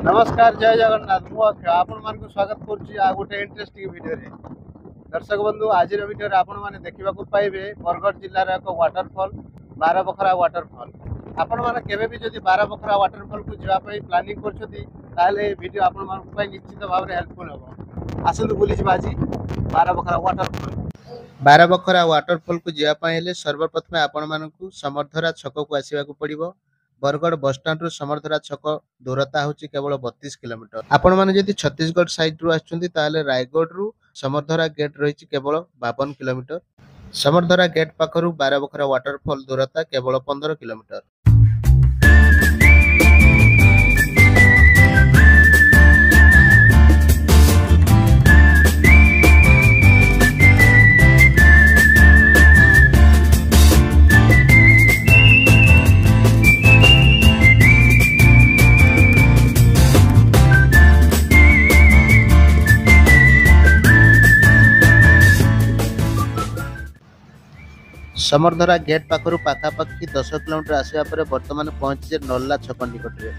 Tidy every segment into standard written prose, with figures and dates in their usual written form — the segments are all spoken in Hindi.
नमस्कार जय जगन्नाथ मु अक्षय आपण मानक स्वागत करुच्ची आ गोटे इंटरेस्टिंग वीडियो रे दर्शक बंधु आज वीडियो रे आपण माने देखिबा को पाइबे बरगढ़ जिल्ला रे एक वाटरफॉल बारबखरा वाटरफॉल। आपण माने केबे भी जदि बारबखरा वाटरफॉल को जिवा पई प्लानिंग करछथि ताले वीडियो आपण मानक पई निश्चित भाव रे हेल्पफुल हो। आसु बुली जिबा जी बारबखरा वाटरफॉल। बारबखरा वाटरफॉल को जिवा पई हेले सर्वप्रथम आपण मानकु समर्थरा छक को आसीबा को पड़िबो। बरगढ़ बस स्टैंड रु समर्थरा छक दूरता होची केवल 32 किलोमीटर। आपण माने जदि छत्तीसगढ़ साइड रु आछुंती ताले रायगढ़ रु समर्थरा गेट रहिची केवल 52 किलोमीटर। समर्थरा गेट पाखरु बारबखरा वाटरफॉल दूरता केवल 15 किलोमीटर। समरधरा गेट पाखरु पाखापाखि 10 किलोमीटर आसिया पर वर्तमान पहुंचे नल्ला छक निकट रे।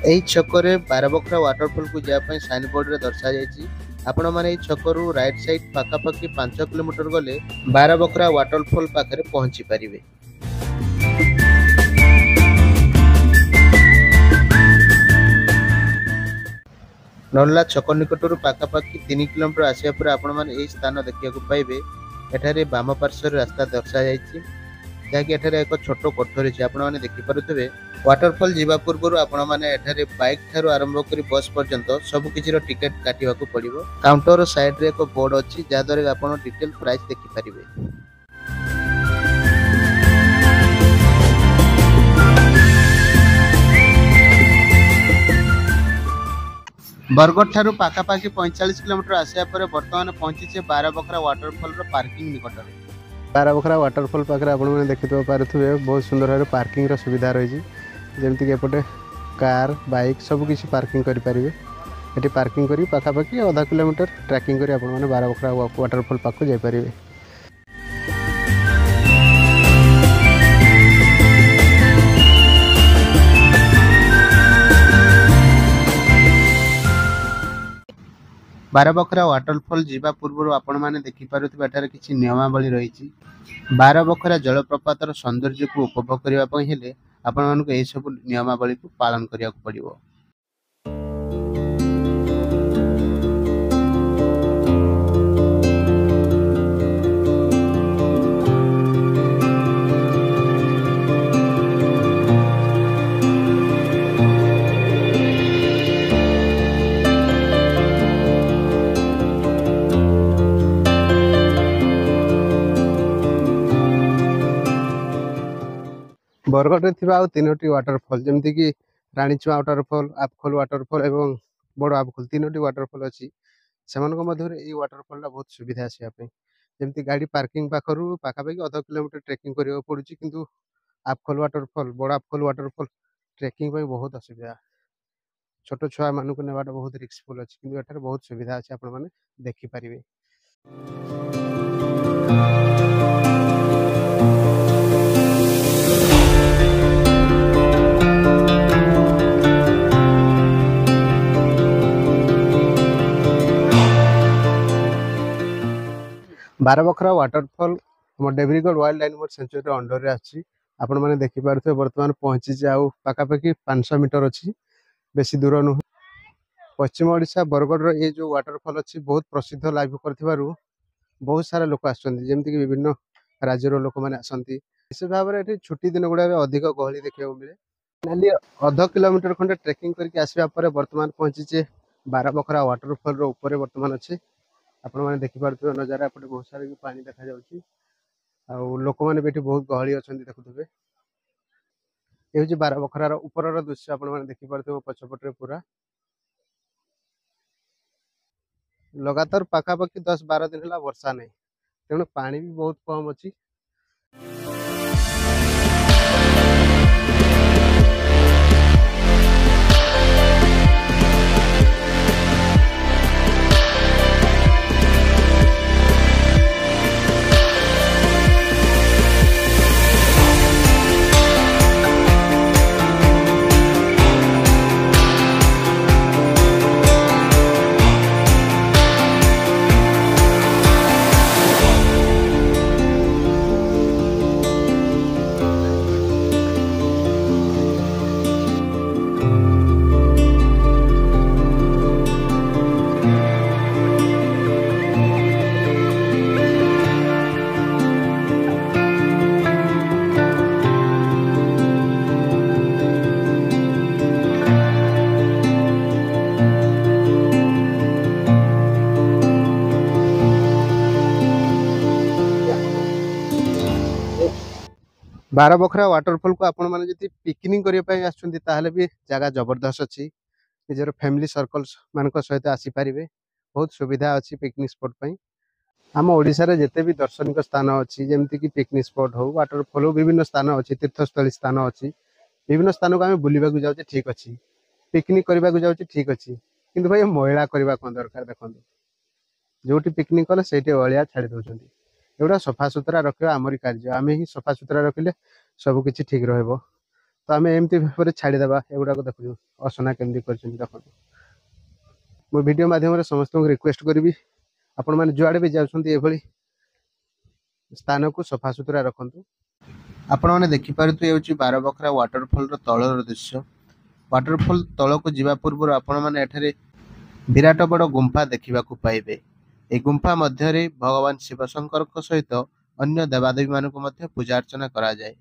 एही छकरे बारबखरा वाटरफॉल को जा पई साइन बोर्ड रे दर्शा जायछि। आपण माने एही छकरु राइट साइड पाखापाखि 5 किलोमीटर गले बारबखरा वाटरफॉल पाखरे पहुंची परिबे। नल्ला छक निकटरु पाखापाखि 3 किलोमीटर आसिया पर आपण माने एही स्थान देखिया को पाइबे। एठारे बाम पार्श्व रास्ता दर्शा जायछि जाकि एठारे एक छोटो कोठरी छै। आपण माने देखि पारुथबे वाटरफॉल जीवा पूर्व आपण माने एठारे बाइक थारो आरंभ करी बस पर्यंत सब किछि रो टिकट काटिबा को पड़िबो। काउंटर साइड रे एक बोर्ड अछि जा द्वारा आपण डिटेल प्राइस देखि परिबे। बरगढ़ ठारू पाखापाखि 45 किलोमीटर आसिया पर वर्तमान पहुंची बारबखरा वाटरफॉल रो पार्किंग निकट में। बारबखरा वाटरफॉल पाखरे आपण माने देखि पारुथबे बहुत सुंदर भाबे पार्किंग रो सुविधा रही जेमति के एपटे कार बाइक सब किछि पार्किंग करि परिबे। एटी पार्किंग करी पाखापाखि आधा किलोमीटर ट्रैकिंग करी आपण माने बारबखरा वाटरफॉल पाखो जाय परिबे। बारबखरा वाटरफॉल जीवा पूर्व आपण माने देखि पारुथबे एठारे किछि नियमावली रहिछि। बारबखरा जलप्रपातर सौंदर्य को उपभोग करिवा पई हेले आपण मानक एही सब नियमावली को पालन करिया को पड़िबो। बरगढ़ थिबा आ तीनोटी वाटरफॉल जेमति कि रानीचुआ वाटरफॉल आपखोल वाटरफॉल एवं बड़ आपखोल तीनोटी वाटरफॉल अछि। सेमानक मध्य रे ई वाटरफॉल ला बहुत सुविधा आसी आपे जेमति गाड़ी पार्किंग पाखरु पाखापाखि आधा किलोमीटर ट्रेकिंग करियो पड़ुछि किंतु आपखोल वाटरफॉल बड़ आपखोल वाटरफॉल ट्रेकिंग पई बहुत असुविधा। छोटो छुआ मानक नेबाटा बहुत रिस्कफुल अछि किंतु एठार बहुत सुविधा अछि आपण माने देखि परिबे। बारबखरा वाटरफॉल हम डेब्रीगढ़ वाइल्ड एनिमल सेंचुरी अंडर रे अछि। आपण माने देखि पारुथे वर्तमान पहुंची जाऊ पाखापाखि 500 मीटर अछि बेसी दूर न। पश्चिम ओडिशा बरगढ़ रो ए जो वाटरफॉल अछि बहुत प्रसिद्ध लाइव करथिबारु बहुत सारा लोक आछन्ती जेमति कि विभिन्न राज्य रो लोक माने आसंती। इस भाव रे एठी छुट्टी दिन गुडा रे अधिक गहली देखियो मिले। नाली आधा किलोमीटर खंडे ट्रेकिंग करके आसीबा परे वर्तमान पहुंची बारबखरा वाटरफॉल रो ऊपर वर्तमान अछि। आपण माने देखि पारुथबे नजारा एपटे बहुत सारा भी पानी देखा जाउछि आ लोक माने बेठी बहुत गहली अछंती देखुथबे। ए होछि बारबखरा रो ऊपर रो दृश्य आपण माने देखि पारुथबे पछपट रे पूरा लगातार पाखापाखि 10-12 दिन हला वर्षा नै तेणु पानी भी बहुत कम अछि। बारबखरा वाटरफॉल को आपण मैंने जी पिकनिक करने भी जगह जबरदस्त अच्छी निजर फैमिली सर्कल्स मान सहित आसीपारे बहुत सुविधा अच्छी पिकनिक स्पॉट पर आम ओडिशा जिते भी दर्शनिक स्थान अच्छी जमीक कि पिकनिक स्पॉट हो वाटरफॉल हो विभिन्न स्थान अच्छी तीर्थस्थली स्थान अच्छी विभिन्न स्थान को आम बुलवाक जाऊे ठीक अच्छी पिकनिक करने को जाऊे ठीक अच्छी किंतु भाई मैला करने कौन दरकार देखो जो पिकनिक कले से अलिया छाड़ी दौरान एगुड़ा सफा सुतरा रखा आमरी कार्य आम ही सफा सुतरा रखिले सबकि ठीक रहा तो आम एमती भाव छाड़ीदे एगुड़ा देखु असना केमती कर देखो मो वीडियो माध्यम समस्त को रिक्वेस्ट करी आपण मैंने जुआड़े भी जाऊँगी स्थान को सफा सुतरा रखु आपण मैंने देखिपे ये बारबखरा वाटरफॉल तलर दृश्य वाटरफॉल तल को जीवा पूर्व आपण मैंने विराट बड़ गुंफा देखा पाइबे ए गुंफा मध्य भगवान शिव शंकर सहित अन्य देवादेवी मान पूजा अर्चना करा जाए।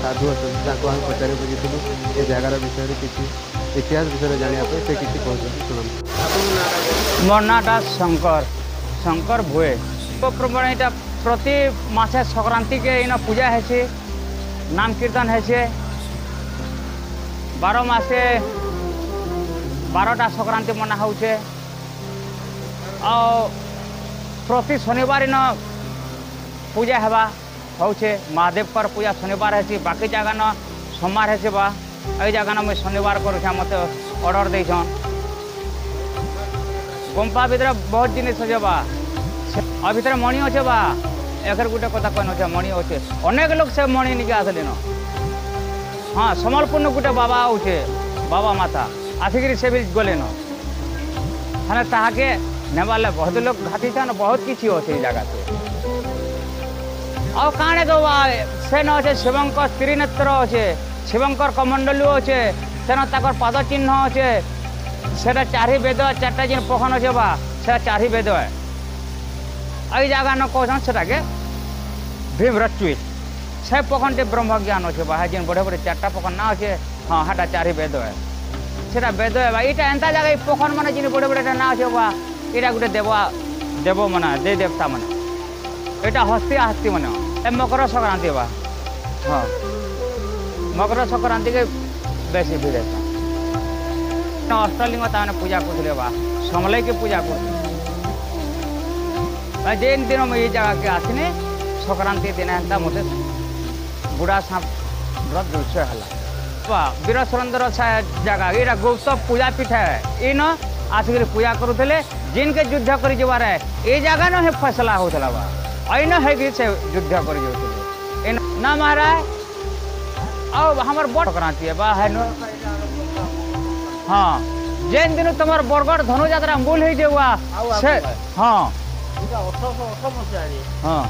साधु अच्छा पचार बुझी ये जगार विषय किसी इतिहास विषय जानापी से किसी कहते शुणु। मोर नाटा शंकर शंकर भुए प्रमाण यहाँ प्रति मासे संक्रांति के इन पूजा है नाम कीर्तन है 12 मासे 12टा संक्रांति मना हो प्रति शनिवार इन पूजा हवा होचे महादेव पर पूजा शनिवार है बाकी जगह न सोमवार है बा यही जगह न मुझे शनिवार कर मत ऑर्डर देन गुंफा भीतर बहुत जिनिस अच्छे बा भीतर मणि अच्छे बा एक गोटे कथा कहन मणि अच्छे अनेक लोग से मणि निके आसलिन हाँ समलपुर गोटे बाबा आउे बाबा माता आसिक से भी गले न ताके नेबाले बहुत लोग घाटी था बहुत किसी अच्छे जगह से आ काणे तो सेन अच्छे शिवंकर त्रिनेत्र अच्छे शिवंकर कमंडलू अच्छे सेन ताकर पाद चिन्ह अच्छे से 4 वेद 4टा जिन पखन अच्छे बा से 4 वेद है आई जगह न कहन से भीमरचुई से पखन टे ब्रह्म ज्ञान अच्छे बा जिन बड़े बड़े 4टा पखन ना अच्छे हाँ हाँ 4 वेद है से वेद है बा यहाँ एंता जगह पखन मैंने जिन बड़े बड़े ना अच्छे बा यहाँ गोटे देव माना दे देवता मैंने यहाँ हस्ती हस्ती मन मकर संक्रांति बा हाँ मकर संक्रांति के बेसी भीड़ है अष्टलिंग ताने पूजा करते बा समलई की पूजा करते जेन दिन मुझे जगह के आसनी संक्रांति दिन एंता मत बुढ़ा सांप दृश्य है वीर सुरेंद्र जगह ये गुप्त पूजा पीठ है इन आसिक पूजा करुले जिन के युद्ध कर ये जगह न फैसला होता बा अन है से युद्ध कर ना महाराज और हमार बड़ संक्रांति है बा है न हाँ जेन दिन तुम बरगढ़ धनु यात्रा मूल हो से हाँ हाँ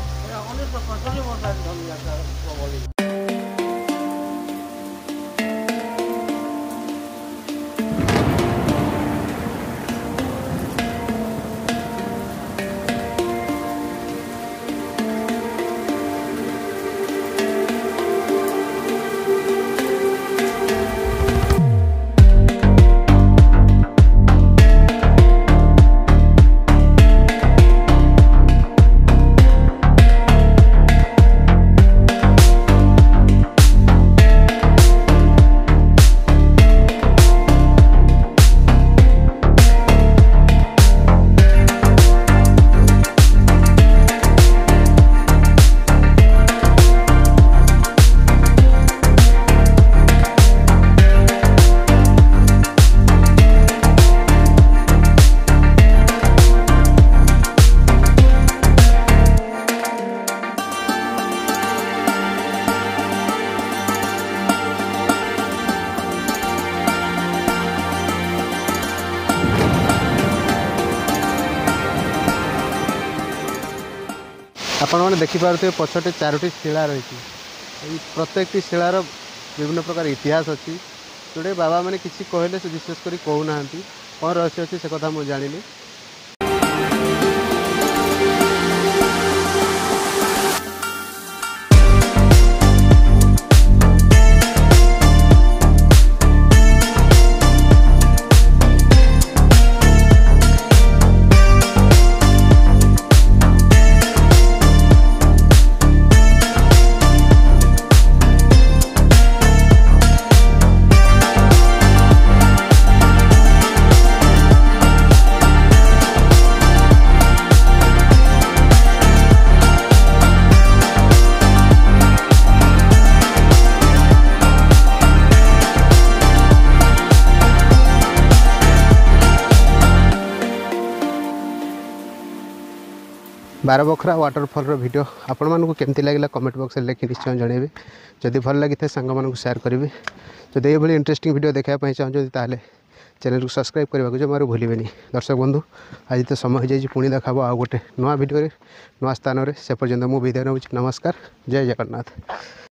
आपने देखिपे पछटे 4टी शिला रही प्रत्येक शिलार विभिन्न प्रकार इतिहास अच्छी जोड़े बाबा मैंने किसी कहले से विशेषकर कहूना कौन रहस्य अच्छी से कथा मुझे जानी। बारबखरा वाटरफॉल वीडियो आपण मानक केमती लगे कमेंट बॉक्स में लिखि निश्चय जनइबे। जदि भल लगी था सांग मानक शेयर करेंगे। जब ये इंटरेस्टिंग वीडियो देखापी चाहते ताले चैनल को सब्सक्राइब करने को जमार भूलें। दर्शक बंधु आज तो समय हो जाए पुणी देखा आ गोटे नुआ वीडियो नुआ स्थान से पर्यटन मुझे विदाय नमुची। नमस्कार, जय जगन्नाथ।